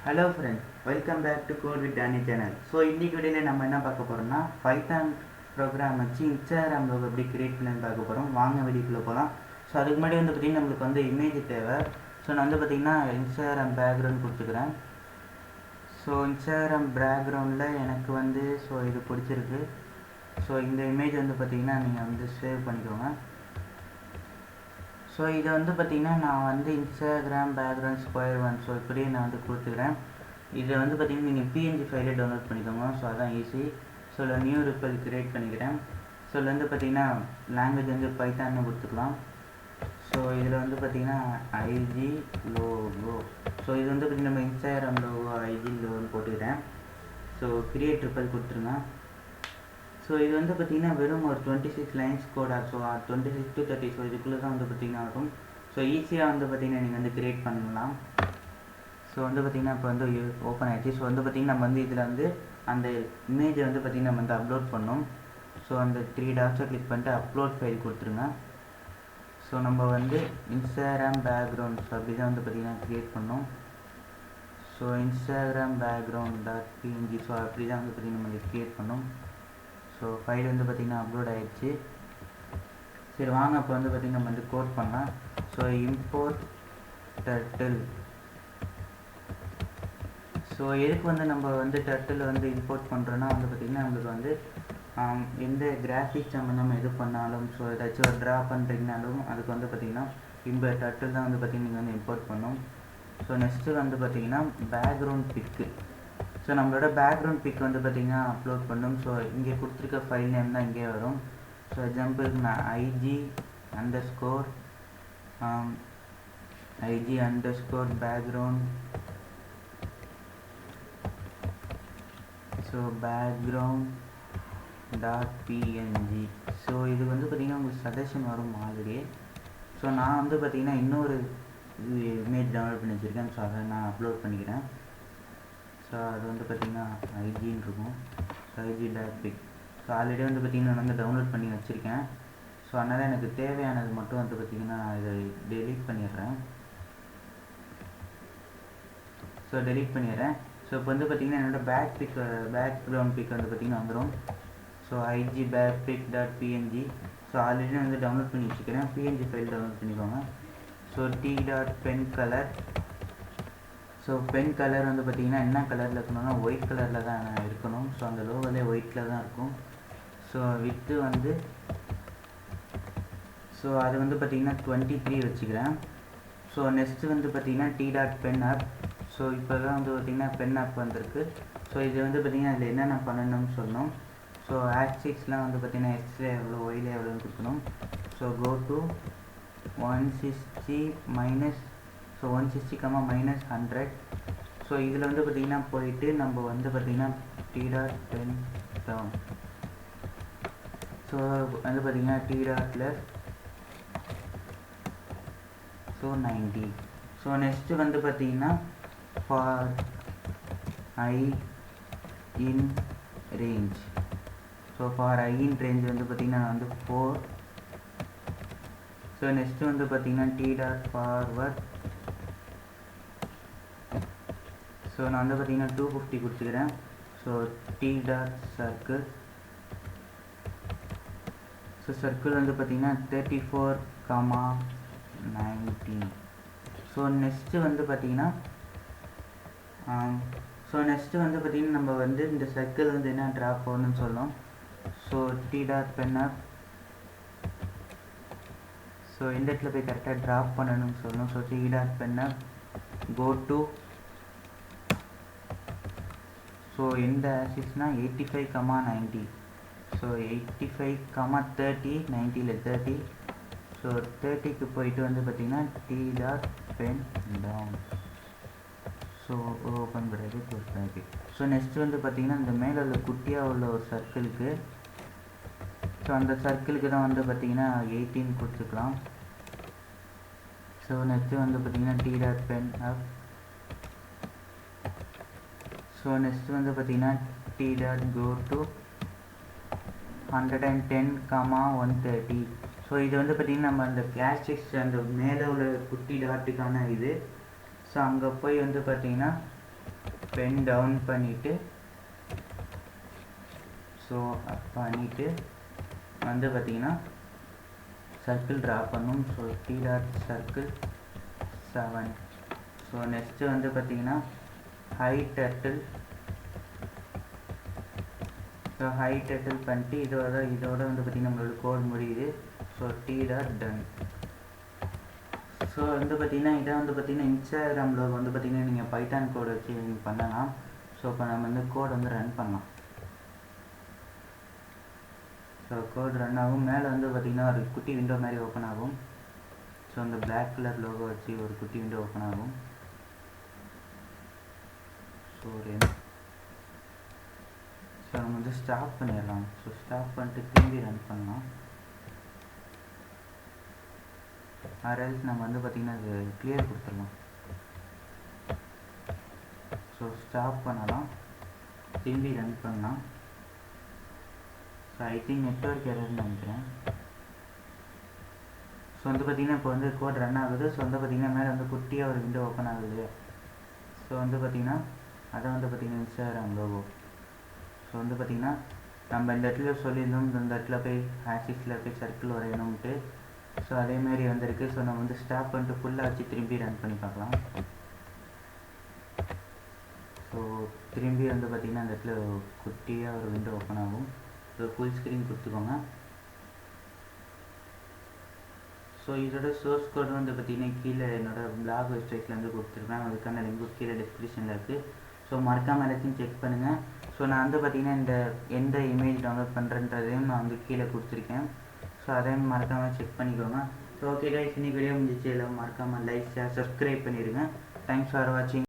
Hello friends, welcome back to code with Danny channel. So இன்றைக்கி வீடியோவில் நம்ம என்ன பார்க்க போகிறோம்னா, பைத்தான் ப்ரோக்ராம் வச்சு இன்ஸ்டாகிராம் லோகோ எப்படி கிரியேட் பண்ணி பார்க்க போகிறோம். வாங்க வீடியோக்குள்ளே போகலாம். ஸோ அதுக்கு முன்னாடி வந்து பார்த்திங்கன்னா நம்மளுக்கு வந்து இமேஜ் தேவை. ஸோ நான் வந்து பார்த்திங்கன்னா இன்ஸ்டாகிராம் பேக்ரவுண்ட் கொடுத்துக்கிறேன். ஸோ இன்ஸ்டாகிராம் பேக்ரவுண்டில் எனக்கு வந்து இது பிடிச்சிருக்கு. ஸோ இந்த இமேஜ் வந்து பார்த்திங்கன்னா நீங்கள் வந்து சேவ் பண்ணிக்கோங்க. ஸோ இதை வந்து பார்த்திங்கன்னா நான் வந்து இன்ஸ்டாகிராம் பேக்ரவுண்ட் ஸ்கொயர் ஒன் இப்படியே நான் வந்து கொடுத்துக்கிறேன். இதை வந்து பார்த்திங்கன்னா நீங்கள் பிஎன்ஜி ஃபைலே டவுன்லோட் பண்ணிக்கோங்க. ஸோ அதான் ஈஸி. ஸோ இதில் நியூ ரிப்பல் கிரியேட் பண்ணிக்கிறேன். ஸோ இதில் வந்து பார்த்திங்கன்னா லாங்குவேஜ் வந்து பைத்தான்னு கொடுத்துக்கலாம். ஸோ இதில் வந்து பார்த்திங்கன்னா ஐஜி லோகோ. ஸோ இது வந்து பார்த்திங்கன்னா நம்ம இன்ஸ்டாகிராம் லோகோ ஐஜி லோகோன்னு போட்டுக்கிறேன். ஸோ கிரியேட் ரிப்பல் கொடுத்துருங்க. ஸோ இது வந்து பார்த்திங்கன்னா வெறும் ஒரு 26 லைன்ஸ் கோடாக. So 26 to 30. ஸோ இதுக்குள்ளே தான் வந்து பார்த்திங்கன்னா இருக்கும். ஸோ ஈஸியாக வந்து பார்த்திங்கன்னா நீங்கள் வந்து கிரியேட் பண்ணலாம். ஸோ வந்து பார்த்திங்கன்னா இப்போ வந்து ஓப்பன் ஆகிடுச்சு. ஸோ வந்து பார்த்திங்கன்னா நம்ம வந்து இதில் வந்து அந்த இமேஜை வந்து பார்த்திங்கன்னா நம்ம வந்து அப்லோட் பண்ணோம். ஸோ அந்த 3 டாட்ஸை கிளிக் பண்ணிட்டு அப்லோட் ஃபைல் கொடுத்துருங்க. ஸோ நம்ம வந்து இன்ஸ்டாகிராம் பேக்ரவுண்ட்ஸ் அப்படி தான் வந்து பார்த்திங்கன்னா க்ரியேட் பண்ணோம். So Instagram background .png. So அப்படி தான் வந்து பார்த்திங்கன்னா நம்ம க்ரியேட் பண்ணோம். ஸோ ஃபைல் வந்து பார்த்திங்கன்னா அப்லோட் ஆகிடுச்சு. சரி வாங்க இப்போ வந்து பார்த்திங்கன்னா நம்ம வந்து கோட் பண்ணலாம். So import turtle. ஸோ எதுக்கு வந்து நம்ம வந்து டர்ட்டில் வந்து இம்போர்ட் பண்ணுறோன்னா வந்து பார்த்திங்கன்னா நம்மளுக்கு வந்து எந்த கிராஃபிக்ஸ் நம்ம எது பண்ணாலும் ஸோ ஏதாச்சும் ஒரு ட்ரா பண்ணுறீங்கனாலும் அதுக்கு வந்து பார்த்திங்கன்னா இந்த டர்ட்டில் தான் வந்து பார்த்திங்கன்னா நீங்கள் வந்து இம்போர்ட் பண்ணணும். ஸோ நெக்ஸ்ட்டு வந்து பார்த்திங்கன்னா பேக்ரவுண்ட் பிக்கு. ஸோ நம்மளோட பேக்ரவுண்ட் பிக் வந்து பார்த்திங்கன்னா அப்லோட் பண்ணணும். ஸோ இங்கே கொடுத்துருக்க ஃபைல் நேம் தான் இங்கே வரும். ஸோ எக்ஸாம்பிளுக்கு நான் IG underscore background. So background .png. So இது வந்து பார்த்திங்கன்னா உங்களுக்கு சஜஷன் வரும் ஆல்ரெடி. ஸோ நான் வந்து பார்த்திங்கன்னா இன்னொரு இமேஜ் டவுன்லோட் பண்ணி வச்சுருக்கேன். ஸோ அதை நான் அப்லோட் பண்ணிக்கிறேன். ஸோ அது வந்து பார்த்திங்கன்னா ஐஜின்னு இருக்கும். ஸோ ஐஜி.பிக். ஸோ ஆல்ரெடி வந்து பார்த்திங்கன்னா நான் வந்து டவுன்லோட் பண்ணி வச்சுருக்கேன். ஸோ அதனால் எனக்கு தேவையானது மட்டும் வந்து பார்த்திங்கன்னா இதை டெலீட் பண்ணிடுறேன். ஸோ ஸோ இப்போ வந்து பார்த்திங்கன்னா என்னோடய பேக்ரவுண்ட் பிக் வந்து பார்த்திங்கன்னா வந்துடும். ஸோ ஐஜி பேக்பிக்.png. ஸோ ஆல்ரெடி நான் வந்து டவுன்லோட் பண்ணி வச்சுக்கிறேன். பிஎன்ஜி ஃபைல் டவுன்லோட் பண்ணிக்கோங்க. So pen colour. So pen colour வந்து பார்த்திங்கன்னா என்ன கலரில் இருக்கணும்னா ஒயிட் கலரில் தான் இருக்கணும். ஸோ அந்த லோகோலே ஒயிட்டில் தான் இருக்கும். ஸோ வித்து வந்து ஸோ அது வந்து பார்த்திங்கன்னா 23 வச்சுக்கிறேன். ஸோ நெக்ஸ்ட்டு வந்து பார்த்திங்கன்னா pen app. ஸோ இப்போ தான் வந்து பார்த்திங்கன்னா பென் ஆப் வந்திருக்கு. ஸோ இது வந்து பார்த்திங்கன்னா அதில் என்னென்ன பண்ணணும்னு சொல்லணும். ஸோ ஆக்சிஸ்லாம் வந்து பார்த்திங்கன்னா எக்ஸில் எவ்வளோ ஒயிலே எவ்வளோன்னு கொடுக்கணும். So go to 160 -100. ஸோ இதில் வந்து பார்த்திங்கன்னா போயிட்டு நம்ம வந்து பார்த்திங்கன்னா pen down. ஸோ வந்து பார்த்திங்கன்னா ஸோ 90. ஸோ நெக்ஸ்ட்டு வந்து பார்த்திங்கன்னா for I in range. So for I in range வந்து பார்த்திங்கன்னா நான் வந்து 4. ஸோ நெக்ஸ்ட்டு வந்து பார்த்திங்கன்னா ஃபார்வர்ட். ஸோ நான் வந்து பார்த்திங்கன்னா 250 கொடுத்துக்கிறேன். So circle. ஸோ சர்க்கிள் வந்து பார்த்திங்கன்னா 34,19. ஸோ நெக்ஸ்ட்டு வந்து பார்த்திங்கன்னா நம்ம வந்து இந்த சர்க்கிள் வந்து என்ன ட்ரா பண்ணணும்னு சொல்லணும். So pen app. ஸோ இந்த இடத்துல போய் கரெக்டாக ட்ராப் பண்ணணும்னு சொல்லணும். So pen app go to. So எந்த ஆக்சிஸ்னால் 85,90. ஸோ 85,30 90ல் 30. ஸோ 30க்கு போயிட்டு வந்து பார்த்திங்கன்னா pen down. ஸோ ஓப்பன் பண்ணுறது க்ளோஸ் பண்ணிட்டு. ஸோ நெக்ஸ்ட்டு வந்து பார்த்திங்கன்னா இந்த மேலே உள்ள குட்டியாக உள்ள ஒரு சர்க்கிளுக்கு. ஸோ அந்த சர்க்கிளுக்கு தான் வந்து பார்த்திங்கன்னா 18 கொடுத்துக்கலாம். ஸோ நெக்ஸ்ட்டு வந்து பார்த்திங்கன்னா pen up. ஸோ நெக்ஸ்ட் வந்து பார்த்திங்கன்னா go to 110,130. ஸோ இது வந்து பார்த்திங்கன்னா நம்ம அந்த கிளாசிக்ஸ் அந்த மேலே உள்ள குட்டி டாட்டுக்கான இது. ஸோ அங்கே போய் வந்து பார்த்திங்கன்னா பென் டவுன் பண்ணிவிட்டு ஸோ பண்ணிவிட்டு வந்து பார்த்திங்கன்னா சர்க்கிள் ட்ரா பண்ணும். So t dot circle 7. So next வந்து பார்த்திங்கன்னா hide turtle. So hide turtle பண்ணிட்டு இதோட வந்து பார்த்திங்கன்னா நம்மளோட கோட் முடியுது. So t dot done. So வந்து பார்த்திங்கன்னா இதை வந்து பார்த்திங்கன்னா இன்ஸ்டாகிராமில் வந்து பார்த்திங்கன்னா நீங்கள் பைத்தான் கோட் வச்சு நீங்கள் பண்ணலாம். ஸோ இப்போ நம்ம வந்து கோட் வந்து ரன் பண்ணலாம். ஸோ கோட் ரன் ஆகும். மேலே வந்து பார்த்திங்கன்னா ஒரு குட்டி விண்டோ மாதிரி ஓப்பன் ஆகும். ஸோ அந்த பிளாக் கலர் லோகோ வச்சு ஒரு குட்டி விண்டோ ஓப்பன் ஆகும். ஸோ நம்ம வந்து ஸ்டாப் பண்ணிடலாம். ஸோ ஸ்டாப் பண்ணிட்டு திரும்பி ரன் பண்ணலாம். ஆர்எல்ஸ் நம்ம வந்து பார்த்திங்கன்னா அது கிளியர் கொடுத்துடலாம். ஸோ ஸ்டாப் பண்ணலாம், திரும்பி ரன் பண்ணலாம். ஸோ ஐ திங்க் நெட்வொர்க் எரர்னு நினைக்கிறேன். ஸோ வந்து பார்த்திங்கன்னா இப்போ வந்து கோட் ரன் ஆகுது. ஸோ வந்து பார்த்திங்கன்னா மேலே வந்து குட்டியாக ஒரு விண்டோ ஓப்பன் ஆகுது. ஸோ வந்து பார்த்திங்கன்னா அதை வந்து பார்த்திங்கன்னா இன்ஸ்டாகிராம் லோகோ. ஸோ வந்து பார்த்திங்கன்னா நம்ம இந்த இடத்துல சொல்லியிருந்தோம் இந்த இடத்துல போய் ஆக்சிஸில் போய் சர்க்கிள் வரையணும்ட்டு. ஸோ அதேமாரி வந்திருக்கு. ஸோ நம்ம வந்து ஸ்டாப் பண்ணிட்டு ஃபுல்லாக வச்சு திரும்பி ரன் பண்ணி பார்க்கலாம். ஸோ திரும்பி வந்து பார்த்திங்கன்னா அந்த இடத்துல குட்டியாக ஒரு விண்டோ ஓப்பன் ஆகும். ஸோ ஃபுல் ஸ்க்ரீன் கொடுத்துக்கோங்க. ஸோ இதோட சோர்ஸ் கோட் வந்து பார்த்திங்கன்னா கீழே என்னோடய பிளாக் வெப்சைட்லேருந்து கொடுத்துருப்பேன். அதுக்கான லிங்க் கீழே டிஸ்கிரிப்ஷனில் இருக்குது. ஸோ மறக்காமல் எல்லாத்தையும் செக் பண்ணுங்கள். ஸோ நான் வந்து பார்த்திங்கன்னா எந்த இமேஜ் டவுன்லோட் பண்ணுறேன்றதையும் நான் வந்து கீழே கொடுத்துருக்கேன். ஸோ அதையும் மறக்காமல் செக் பண்ணிக்கோங்க. ஸோ ஓகே கைஸ், இன்னைக்கு வீடியோ முடிஞ்சிச்சு. எல்லாம் மறக்காமல் லைக் ஷேர் சப்ஸ்கிரைப் பண்ணிடுங்க. தேங்க்ஸ் ஃபார் வாட்சிங்.